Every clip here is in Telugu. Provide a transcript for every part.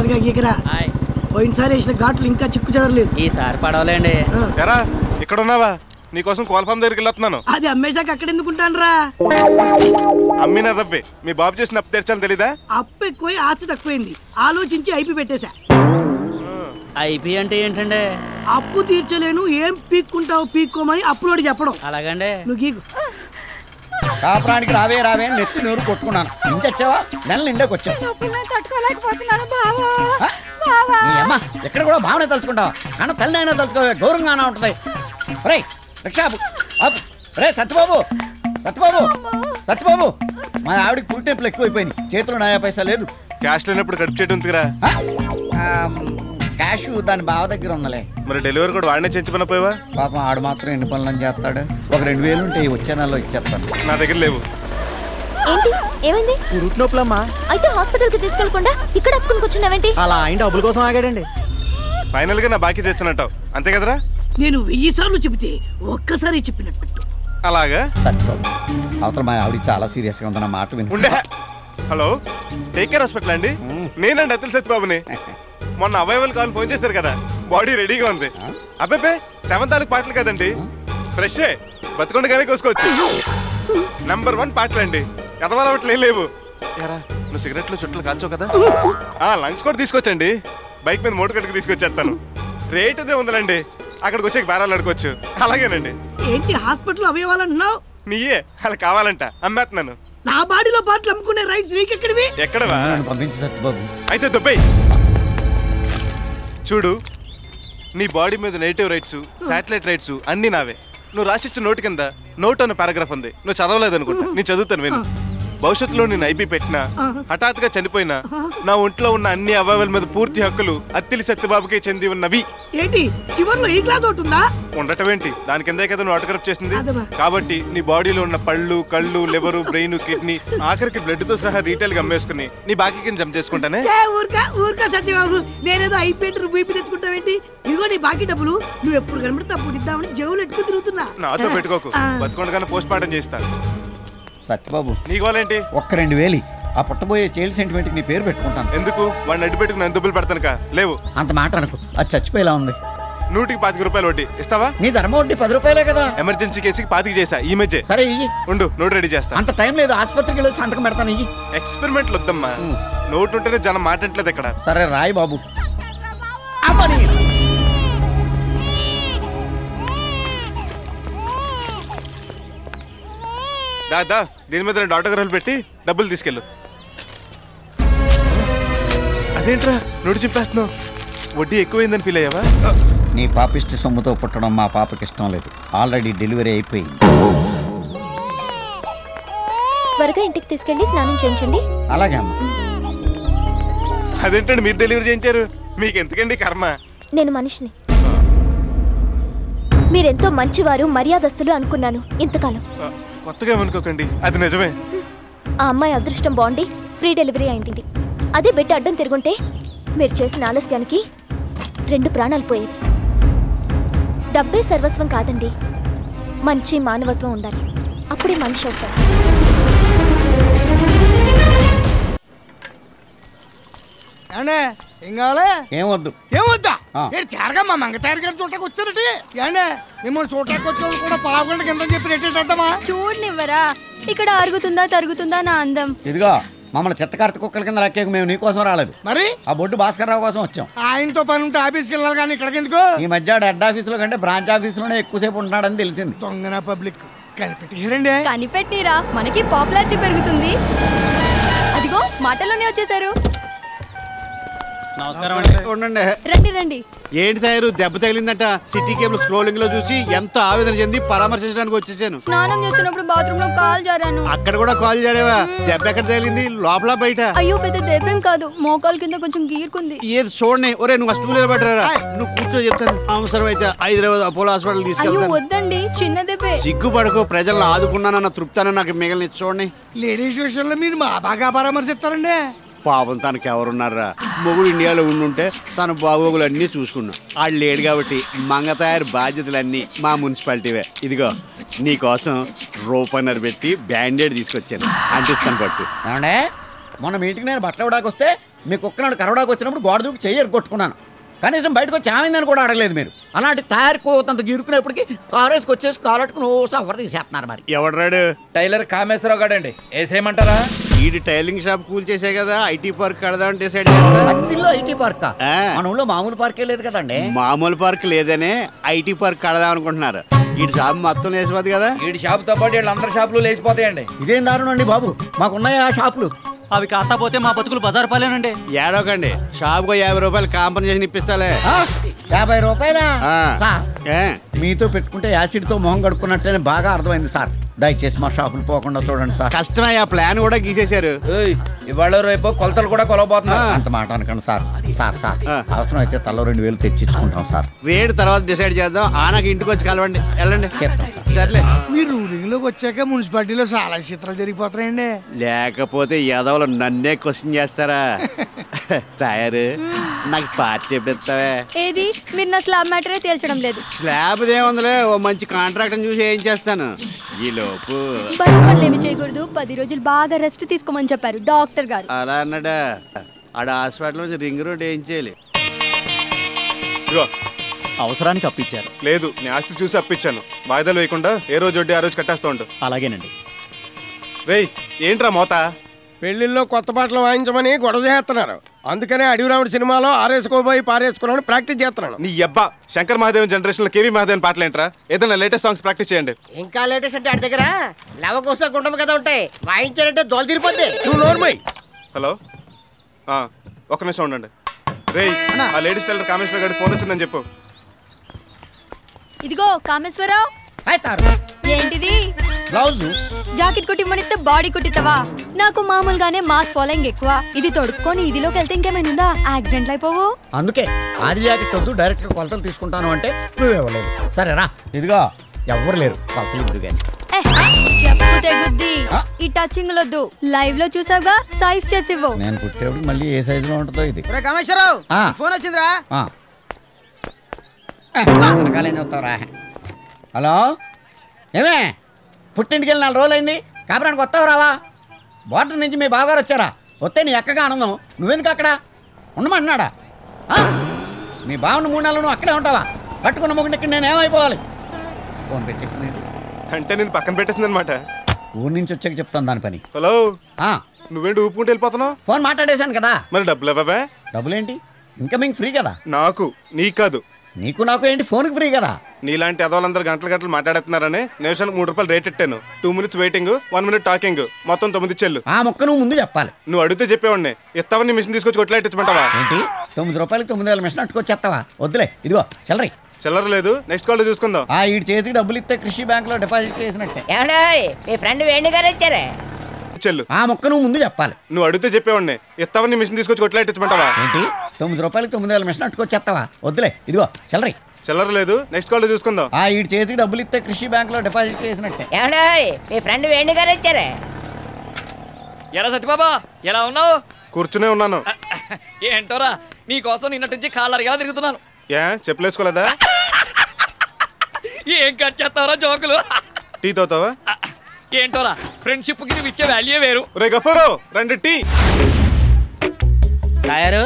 నెమ్మదిగా గీకరా. పోయినసారి వేసిన ఘాట్లు ఇంకా చిక్కు చెదరలేదు. ఈసారి పడవలేండి. ఇక్కడ ఉన్నావా? నీకోసం కోల్ఫామ్ దగ్గరికి వెళ్తున్నాను. అది అమ్మేశాక అక్కడ ఎందుకుంటాను రా? అమ్మినా తప్పే. మీ బాబు చేసిన అప్పు తెచ్చాను తెలీదా? అప్పు ఎక్కువై ఆస్తి తక్కువైంది. ఆలోచించి ఐపీ పెట్టేశా. ఐపీ అంటే ఏంటండి? అప్పు తీర్చలేను, ఏం పీక్కుంటావు పీక్కోమని అప్పులోడి చెప్పడం. అలాగండి. నువ్వు గీకు. కాపురానికి రావే రావే అని నెత్తి నూరు కొట్టుకున్నాను. ఇంకొచ్చావా? నెల నిండాకి వచ్చావు. అమ్మ ఎక్కడ కూడా భావన తలుచుకుంటావా? కానీ తల్లి అయినా తలుచుకోవే, గౌరవంగానే ఉంటుంది. రే రిక్షా రే సత్యబాబు సత్యబాబు సత్యబాబు, మా ఆవిడికి పురిటెంపులు ఎక్కువైపోయినాయి. చేతిలో 90 పైసా లేదు. క్యాష్ లేనప్పుడు కడుపు చేయడం ఉందిరా. క్యాష్ దాని బావ దగ్గర ఉందలే. మరి డెలివరీ కూడా వాడినే చేయించమని పోయావా? పాపం ఆడు మాత్రం ఎన్ని పనులని చేస్తాడు. ఒక 2000 ఉంటే వచ్చే నెలలో ఇచ్చేస్తాను. నా దగ్గర లేవు. ఏంటి ఏమైంది? పురుటి నొప్పులమ్మా. అయితే హాస్పిటల్ కి తీసుకెళ్ళకుండా ఇక్కడ అప్పుకుని కూర్చున్నావేంటి? అలా ఆయన డబ్బుల కోసం ఆగాడండి. ఫైనల్ గా నా బాకీ తెచ్చినట్టావు అంతే కదరా? నేను 1000 సార్లు చెబితే ఒక్కసారి చెప్పినట్టు. అలాగా? సత్యబాబు అవతల మా ఆవిడ చాలా సీరియస్ గా ఉందన్న మాట విను. హలో, టేక్ కేర్ హాస్పిటల్ అండి. నేనండి అతుల్ సత్యబాబుని. మొన్న అవైవల్ కాల్ ఫోన్ చేశారు కదా, బాడీ రెడీగా ఉంది. అబ్బాయి 7 తారీఖు పాటలు కదండి, ఫ్రెష్ బతుకుండగానే కోసుకోవచ్చు. నంబర్ 1 పాటలు అండి. ఎదవాలవట్లు ఏం లేవు. యారా నువ్వు సిగరెట్లు చుట్టలు కాల్చావు కదా, లంగ్స్ కూడా తీసుకొచ్చండి. బైక్ మీద మూట కట్టుకు తీసుకొచ్చేస్తాను. రేట్ అదే ఉందండి, అక్కడికి వచ్చే బేరాలు అడుకోవచ్చు. అలాగేనండి. ఏంటి హాస్పిటల్ అవయవాలన్నావు? నీయే అలా కావాలంట, అమ్మేస్తున్నాను. నా బాడీలో పాటలు అమ్ముకునే రైట్స్ నీకెక్కడివి? ఎక్కడవా? పంపించు సత్యబాబు. అయితే దుబ్బయ్. చూడు, నీ బాడీ మీద నెగిటివ్ రైట్స్, శాటిలైట్ రైట్స్ అన్ని నావే. నువ్వు రాసిచ్చిన నోటు కింద నోట్ అన్న పారాగ్రాఫ్ ఉంది. నువ్వు చదవలేదు అనుకుంటా, నేను చదువుతాను విను. భవిష్యత్తులో నేను ఐపీ పెట్టినా, హఠాత్తుగా చనిపోయినా, నా ఒంట్లో ఉన్న అన్ని అవయవాల మీద పూర్తి హక్కులు అత్తిలి సత్యబాబుకే చెంది ఉన్నవి. ఏంటి చివర్లో ఈ క్లాస్ ఒకటి ఉందా? ఉండటం ఏంటి, దాని కిందే కదా నువ్వు ఆటోగ్రాఫ్ చేసింది. కాబట్టి నీ బాడీలో ఉన్న పళ్ళు, కళ్ళు, లివరు, బ్రెయిన్, కిడ్నీ, ఆఖరికి బ్లడ్ తో సహా డీటెయిల్ గా అమ్మేసుకుని నీ బాకీ కింద జమ చేసుకుంటానే. ఊరుకా సత్యబాబు, నేనేదో ఐపీ బీపీ తెచ్చుకుంటావేంటి? ఇదిగో నీ బాకీ డబ్బులు. నువ్వు ఎప్పుడు కనబడితే అప్పుడు ఇద్దామని జేబులు ఎట్టుకుని తిరుగుతున్నా. నాతో పెట్టుకోకు, బతుకుండగానే పోస్ట్ మార్టం చేస్తా. సత్యబాబు నీ గోలేంటి? ఒక్క 2000 ఆ పుట్టబోయే చైల్డ్ సెంటిమెంట్ నీ పేరు పెట్టుకుంటాను. ఎందుకు? వాడిని అడ్డు పెట్టుకుని నేను దుబ్బులు పెడతాను కా. లేవు. అంత మాట అనుకో, అది చచ్చిపోయేలా ఉంది. 125 రూపాయలు వడ్డీ ఇస్తావా? నీ ధర్మ వడ్డీ 10 రూపాయలే కదా. ఎమర్జెన్సీ కేసుకి 25 చేసా ఈ మధ్య. సరే ఇయ్యి. ఉండు, నోట్ రెడీ చేస్తా. అంత టైం లేదు, ఆసుపత్రికి వెళ్ళి సంతకం పెడతాను. ఇయ్యి. ఎక్స్పెరిమెంట్లు వద్దమ్మా, నోట్ ఉంటేనే జనం మాట్లాడలేదు ఇక్కడ. సరే రాయి బాబు. దాదా దీని మీద 2 ఆటోగ్రాఫ్లు పెట్టి డబ్బులు తీసుకెళ్ళు. అదేంట్రా నోటి చెప్పేస్తున్నావు? వడ్డీ ఎక్కువైందని ఫీల్ అయ్యావా? నీ పాపిష్టి సొమ్ముతో పుట్టడం మా పాపకి ఇష్టం లేదు. ఆల్రెడీ డెలివరీ అయిపోయింది. త్వరగా ఇంటికి తీసుకెళ్ళి స్నానం చేయించండి. అలాగే అమ్మ. అదేంటండి మీరు డెలివరీ చేయించారు? మీకు ఎందుకండి కర్మ? నేను మనిషిని. మీరెంతో మంచివారు, మర్యాదస్తులు అనుకున్నాను ఇంతకాలం. కొత్తగా ఏమనుకోకండి, అది నిజమే. ఆ అమ్మాయి అదృష్టం బాగుండి ఫ్రీ డెలివరీ అయింది. అదే బిడ్డ అడ్డం తిరుగుంటే మీరు చేసిన ఆలస్యానికి 2 ప్రాణాలు పోయేవి. డబ్బే సర్వస్వం కాదండి, మంచి మానవత్వం ఉండాలి. అప్పుడే మనిషి అవుతారు. ఏం కావాలి? ఏమొద్దు. ఏమొద్దా? తేరగా మా మంగతారి గారి చూడటానికి వచ్చారటి. ఏండే మిమ్మల్ని చూడటానికి వచ్చే కూడా పావుగంట కింద చెప్పి రేటేద్దామా? చూడనివ్వరా? ఇక్కడ అరుగుతుందా తరుగుతుందా నా అందం? ఇదిగో మమ్మల్ని చెత్తకార్త కుక్కల కింద లెక్కేకు మేము నీకోసం రాలేదు. మరి ఆ బొడ్డు భాస్కర్ రావు కోసం వచ్చాం. ఆయనతో పని ఉంటే ఆఫీస్కి వెళ్ళాలి కానీ ఇక్కడికి ఎందుకు? ఈ మధ్య హెడ్ ఆఫీసులో కంటే బ్రాంచ్ ఆఫీసులోనే ఎక్కువసేపు ఉంటున్నాడని తెలిసింది. దొంగన పబ్లిక్ కనిపెట్టిరండి. కనిపెట్టిరా, మనకి పాపులారిటీ పెరుగుతుంది. అదిగో మాటల్లోనే వచ్చేసారు. ఉండండి. రండి రండి. ఏంటి తయారు దెబ్బ తగిలిందంట? సిటీ కేబుల్ స్క్రోలింగ్ లో చూసి ఎంతో ఆవేదన చెంది పరామర్శించడానికి వచ్చేసాను. స్నానం చేస్తున్నప్పుడు బాత్రూమ్ లో కాల్ జారాను. అక్కడ కూడా కాల్ జారేవా? దెబ్బ ఎక్కడ తగిలింది? లోపల బయట? అయ్యో పెద్ద దెబ్బేం కాదు, మోకాలు కింద కొంచెం గీరుకుంది. ఏది చూడండి. ఒరే నువ్వు ఫస్ట్ నిలబడరా, నువ్వు కూర్చో చెప్తాను. అవసరం అయితే హైదరాబాద్ అపోలో హాస్పిటల్ తీసుకెళ్తాను. వద్దండి, చిన్న దెబ్బే. సిగ్గుపడకు, ప్రజలను ఆదుకున్నానన్న తృప్తాన్ని నాకు మిగిలిన చూడండి. లేడీస్ విషయంలో మీరు మా బాగా పరామర్శిస్తారండి. పాపం తనకి ఎవరున్నారా? మొగుడు ఇండియాలో ఉండుంటే తన బాగోగులు అన్నీ చూసుకున్నాం. ఆడు లేడు కాబట్టి మంగ తయారు బాధ్యతలన్నీ మా మున్సిపాలిటీవే. ఇదిగో నీకోసం రూపన్నర పెట్టి బ్యాండేడ్ తీసుకొచ్చాను, అంటిస్తాను పట్టు. ఏమండే మొన్న మీ ఇంటికి నేను బట్టలు ఇవ్వడానికి వస్తే మీ కుక్కనాడు కరవడానికి వచ్చినప్పుడు గోడ దూకి చెయ్యి కొట్టుకున్నాను. కనీసం బయటకు వచ్చి ఆమెందని కూడా అడగలేదు మీరు. అలాంటి తయారుకోతంత గిరుకునేప్పటికీ కారు వేసుకొచ్చేసి కాలట్టుకుని సఫర్ తీసేస్తున్నారు. మరి ఎవడ్రాడు? టైలర్ కామేశ్వరరావు గాడండి. వేసేయమంటారా? ఈ టైలింగ్ షాప్ కూల్ చేసే కదా ఐటీ పార్క్ కడదామని డిసైడ్ చేస్తా. అత్తిల్లో ఐటీ పార్క్? మన ఊళ్ళో మామూలు పార్కే లేదు కదండి. మామూలు పార్క్ లేదనే ఐటీ పార్క్ కడదాం అనుకుంటున్నారు. ఈ షాప్ మొత్తం లేచిపోద్ది కదా. వీడి షాపుతో పాటు వీళ్ళందరి షాపులు లేచిపోతాయండి. ఇదేం దారుణం అండి బాబు, మాకున్నాయి ఆ షాపులు. అవి కాకపోతే మా బతుకులు బజారు పాలేనండి. ఏడోకండి, షాప్కు 50 రూపాయలు కాంపన్సేషన్ ఇప్పిస్తాలే. 50 రూపాయలా? సార్ ఏ? మీతో పెట్టుకుంటే యాసిడ్తో మొహం కడుక్కున్నట్టేనే బాగా అర్థమైంది సార్. దయచేసి మా షాపులు పోకుండా చూడండి సార్. కష్టమే, ఆ ప్లాన్ కూడా గీసేశారు. ఇవాళ రేపు కొలతలు కూడా కొలవబోతున్నారు. అంత మాట అనకండి సార్. సార్ అవసరం అయితే తల్లో 2000 తెచ్చిచ్చుకుంటాం సార్. రేటు తర్వాత డిసైడ్ చేద్దాం. ఆనకి ఇంటికి వచ్చి కలవండి. వెళ్ళండి. సర్లే. మీరు రూలింగ్ లోకి వచ్చాక మున్సిపాలిటీలో చాలా చిత్రాలు జరిగిపోతాయండి. లేకపోతే యాదవులు నన్నే క్వశ్చన్ చేస్తారా? తయారు నాకు పార్టీ ఎప్పుడెత్తావే? ఏది మీరు నా స్లాబ్ మ్యాటరే తేల్చడం లేదు. స్లాబ్ ఏముందిలే, ఓ మంచి కాంట్రాక్ట్ చూసి ఏం చేస్తాను. ఈ లోపు బరువు పనులు ఏమి చేయకూడదు, 10 రోజులు బాగా రెస్ట్ తీసుకోమని చెప్పారు డాక్టర్ గారు. అలా అన్నాడా? ఆడ హాస్పిటల్ నుంచి రింగ్ రోడ్ ఏం చేయాలి? అవసరానికి అప్పించారు. లేదు, నీ ఆస్తి చూసి అప్పించాను. వాయిదాలు వేయకుండా ఏ రోజు వడ్డీ ఆ రోజు కట్టేస్తూ ఉంటా. అలాగేనండి. రేయ్, ఏంట్రా మోత? పెళ్లిల్లో కొత్త పాటలు వాయించమని గొడవ చేస్తున్నారు. అందుకనే అడవిరాముడి సినిమాలో ఆరేసుకోబోయి పారేసుకోవాలని ప్రాక్టీస్ చేస్తున్నాను. నీ అబ్బా శంకర్ మహాదేవన్ జనరేషన్ లో కేవీ మహాదేవన్ పాటలు ఏంట్రా? ఏదైనా లేటెస్ట్ సాంగ్స్ ప్రాక్టీస్ చేయండి. ఇంకా లేటెస్ట్ అంటే ఆడి దగ్గర లవకోస గుండం కదా ఉంటాయి, వాయించారంటే దోలు తీరిపోద్ది. నువ్వు నోర్మై. హలో, ఒక నిమిషం ఉండండి. రేయ్, ఆ లేడీస్ టైలర్ కామేశ్వర గారి ఫోన్ వచ్చిందని చెప్పు. ఇదిగో కామేశ్వరరావు. ఏంటిది? బ్లౌజ్ జాకెట్ కుట్టిమ్మనిస్తే బాడీ కుట్టిస్తావా? నాకు మామూలుగానే మాస్ ఫాలోయింగ్ ఎక్కువ. ఇది తొడుక్కొని ఇదిలోకి వెళ్తే ఇంకేమైనా యాక్సిడెంట్ అయిపోవు. అందుకే ఆది జాకెట్ వద్దు, డైరెక్ట్ గా కొలతలు తీసుకుంటాను అంటే నువ్వు ఇవ్వలేదు. సరేరా, ఇదిగో ఎవ్వరు లేరు కొలతలు ఇద్దు గాని. చెప్పు తెగుద్ది. ఈ టచింగ్ లొద్దు, లైవ్ లో చూసావుగా, సైజ్ చేసి ఇవ్వు. నేను కుట్టేప్పుడు మళ్ళీ ఏ సైజు లో ఉంటుందో ఇది. కామేశ్వరరావు ఫోన్ వచ్చిందిరా. హలో, ఏమే పుట్టింటికి వెళ్ళి 4 రోజులైంది, కాపురానికి వస్తావు రావా? బోర్డర్ నుంచి మీ బావగారు వచ్చారా? వస్తే నీ ఎక్కగా ఆనందం, నువ్వెందుకు అక్కడ ఉండమన్నాడా? మీ బావను 3 నెలలు నువ్వు అక్కడే ఉంటావా? పట్టుకున్న మొగుడికి నేను ఏమైపోవాలి? ఫోన్ పెట్టేసింది అంటే నేను పక్కన పెట్టేసింది అనమాట. ఊరి నుంచి వచ్చాక చెప్తాను దాని పని. హలో, నువ్వేంటి ఊపుకుంటూ వెళ్ళిపోతున్నావు? ఫోన్ మాట్లాడేశాను కదా. మరి డబ్బులు బాబా? డబ్బులేంటి, ఇన్కమింగ్ ఫ్రీ కదా. నాకు నీకు కాదు. నీకు నాకు ఏంటి, ఫోన్కి ఫ్రీ కదా. నీలాంటి అదోళ్ళందరూ గంటలు మాట్లాడుతున్నారని నిమిషానికి 3 రూపాయలు రేట్ ఇట్టాను. 2 minutes వెయిటింగ్, 1 minute టాకింగ్, మొత్తం 9 చెల్లు. ఆ మొక్క నువ్వు ముందు చెప్పాలి. నువ్వు అడిగితే చెప్పేవాడిని. ఇస్తావని మిషన్ తీసుకొచ్చి కొట్లాడించమంటావా? ఏంటి 9 రూపాయలకి 9000 మిషన్ అట్టుకొచ్చేస్తావా? వద్దులే, ఇదిగో చిల్లరి. చిల్లర లేదు, నెక్స్ట్ కాల్ చూసుకుందాం. ఈ చేతికి డబ్బులు ఇస్తే కృషి బ్యాంక్ లో డిపాజిట్ చేసినట్టే. మీ ఫ్రెండ్ వేణు గారు వచ్చారే. చెల్లు, ఆ మొక్క నువ్వు ముందు చెప్పాలి. నువ్వు అడిగితే చెప్పేవాడిని. ఇస్తావని మిషన్ తీసుకొచ్చి కొట్లాడించమంటావా? ఏంటి 9 రూపాయలకి 9000 మిషన్ అట్టుకొచ్చేస్తావా? వద్దులే, ఇదిగో చిల్లరి. చిల్లర లేదు, నెక్స్ట్ కాల్ చూసుకుందాం. ఈ చేతికి డబ్బులు ఇస్తే కృషి బ్యాంక్ లో డిపాజిట్ చేసినట్టే. మీ ఫ్రెండ్ వేణు గారు వచ్చారే. ఎలా సత్యబాబా, ఎలా ఉన్నావు? కూర్చునే ఉన్నాను. ఏంటోరా, నీకోసం నిన్నటి నుంచి కాళ్ళరిగా తిరుగుతున్నాను. ఏ చెప్పులేసుకోలేదా? ఏం కట్ చేస్తావరా జోకులు? టీ తోతావా? ఏంటోరా, ఫ్రెండ్షిప్ కి నువ్వు ఇచ్చే వాల్యూ వేరు. రే గఫూరు, రండి టీ. తయారు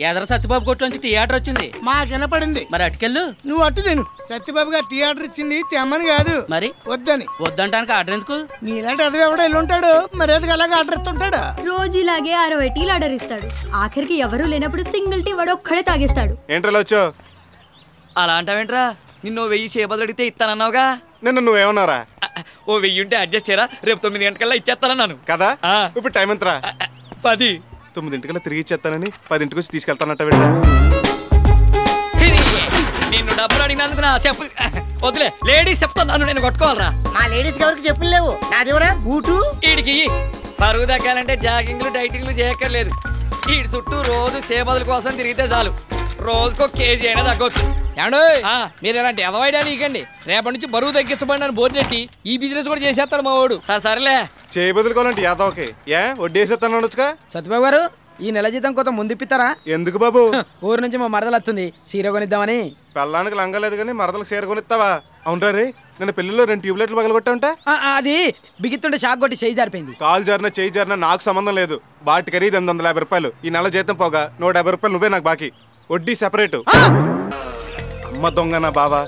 ఎదర సత్యబాబు కొట్లోంచి థియేటర్ వచ్చింది. మాకు వినపడింది. మరి అటుకెళ్ళు. నువ్వు అట్టు తిను. సత్యబాబు గారు థియేటర్ ఇచ్చింది తెమ్మని కాదు, మరి వద్దని. వద్దంటానికి ఆర్డర్ ఎందుకు? నీలాంటి అదే ఎవడో వెళ్ళి ఉంటాడు, మరి ఏదో అలాగే ఆర్డర్ ఇస్తుంటాడు. రోజు ఇలాగే 60 టీలు ఆర్డర్ ఇస్తాడు. ఆఖరికి ఎవరూ లేనప్పుడు సింగిల్ టీ వాడు ఒక్కడే తాగేస్తాడు. ఏంట్రా వచ్చావు? అలా అంటావేంట్రా? నిన్ను 1000 చేపలు అడిగితే ఇస్తానన్నావుగా. నిన్న నువ్వేమన్నారా? ఓ 1000 ఉంటే అడ్జస్ట్ చేయరా, రేపు 9 గంటకల్లా ఇచ్చేస్తానన్నాను కదా. ఇప్పుడు టైం ఎంతరా? 10. 9 గంటకల్లా తిరిగి ఇచ్చేస్తానని 10 వచ్చి తీసుకెళ్తానంట. నిన్ను డబ్బులు అడిగినందుకు నా చెప్పు వదిలే. లేడీస్ చెప్తాను, నేను కొట్టుకోవాలరా. మా లేడీస్ ఎవరికి చెప్పులు లేవు, నాదేవరా బూటు. వీడికి పరుగు తగ్గాలంటే జాగింగ్లు డైటింగ్లు చేయక్కర్లేదు. వీడి చుట్టూ రోజు సేపదుల కోసం తిరిగితే చాలు, రోజుకో కేజీ అయినా తగ్గొచ్చు. మీరు ఇలాంటి ఎదవైడా నీకండి. రేపటి నుంచి బరువు తగ్గించబడి అని బోర్నెట్టి ఈ బిజినెస్ కూడా చేసేస్తాడు మా వాడు. సరేలే, చేయబదులుకోవాలంటే యాదవకి వడ్డీ వేసేస్తాను అనొచ్చుగా. సత్యబాబు గారు, ఈ నెల జీతం కొంత ముందు ఇప్పిస్తారా? ఎందుకు బాబు? ఊరు నుంచి మా మరదలు వస్తుంది, సీర కొనిద్దామని. పెళ్ళానికి లంగలేదు కానీ మరదలకు సీర కొనిస్తావా? అవునరా రే, నేను పెళ్లిలో 2 ట్యూబ్లైట్లు పగలగొట్టా ఉంటా. అది బిగిత్తుంటే షాక్ కొట్టి చేయి జారిపోయింది. కాలు జారినా చేయి జారినా నాకు సంబంధం లేదు. వాటి ఖరీదు 850 రూపాయలు. ఈ నెల జీతం పోగా 150 రూపాయలు నువ్వే నాకు బాకీ. వడ్డీ సెపరేటు. అమ్మ దొంగ నా బావా,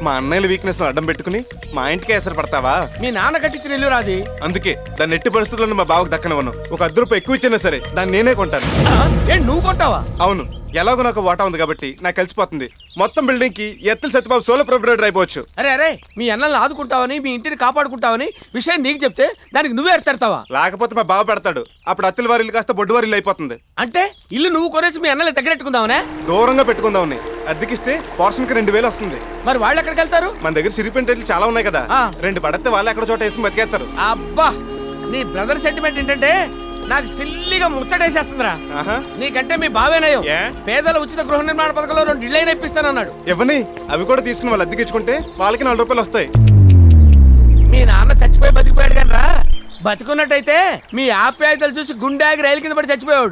మా అన్నయ్యల వీక్నెస్ అడ్డం పెట్టుకుని మా ఇంటికే ఎసరు పడతావా? మీ నాన్న కట్టించిన ఇల్లు రాది. అందుకే దాన్ని ఎట్టి పరిస్థితుల్లో మా బావకు దక్కనివ్వను. ఒక 10 రూపాయలు ఎక్కువ ఇచ్చినా సరే దాన్ని నేనే కొంటాను. నువ్వు కొంటావా? అవును, ఎలాగో నాకు వాటా ఉంది కాబట్టి నాకు కలిసిపోతుంది. మొత్తం బిల్డింగ్ కి ఎత్తుల సత్యబాబు సోలో ప్రొపరేటర్ అయిపోవచ్చు. అరే మీ అన్నల్ని ఆదుకుంటావని, మీ ఇంటిని కాపాడుకుంటావని విషయం నీకు చెప్తే దానికి నువ్వే ఎడతావా? లేకపోతే మా బావ పెడతాడు. అప్పుడు అత్తిల వారిల్లు కాస్త బొడ్డు వారిల్లు అయిపోతుంది. అంటే ఇల్లు నువ్వు కొనేసి మీ అన్నల్ని దగ్గరెట్టుకుందావనే? దూరంగా పెట్టుకుందామని. అద్దెకిస్తే పోర్షన్ కి 2000 వస్తుంది. మరి వాళ్ళు ఎక్కడికి వెళ్తారు? మన దగ్గర సిరిపెంటేట్లు చాలా ఉన్నాయి కదా, 2 పడితే వాళ్ళు ఎక్కడ చోట వేసి బతికేస్తారు. అబ్బా, నీ బ్రదర్ సెంటిమెంట్ ఏంటంటే నాకు సిల్లిగా ముచ్చటేసేస్తుందిరా. నీకంటే మీ బావేనయ్యో పేదల ఉచిత గృహ నిర్మాణ పథకంలో 2 ఇళ్ళైనా ఇప్పిస్తానన్నాడు. ఇవ్వని అవి కూడా తీసుకుని వాళ్ళు అద్దెకిచ్చుకుంటే వాళ్ళకి 4 రూపాయలు వస్తాయి. మీ నాన్న చచ్చిపోయి బతికిపోయాడు కానీ రా, బతికున్నట్టయితే మీ ఆప్యాయతలు చూసి గుండె ఆగి రైలు కింద పడి చచ్చిపోయాడు.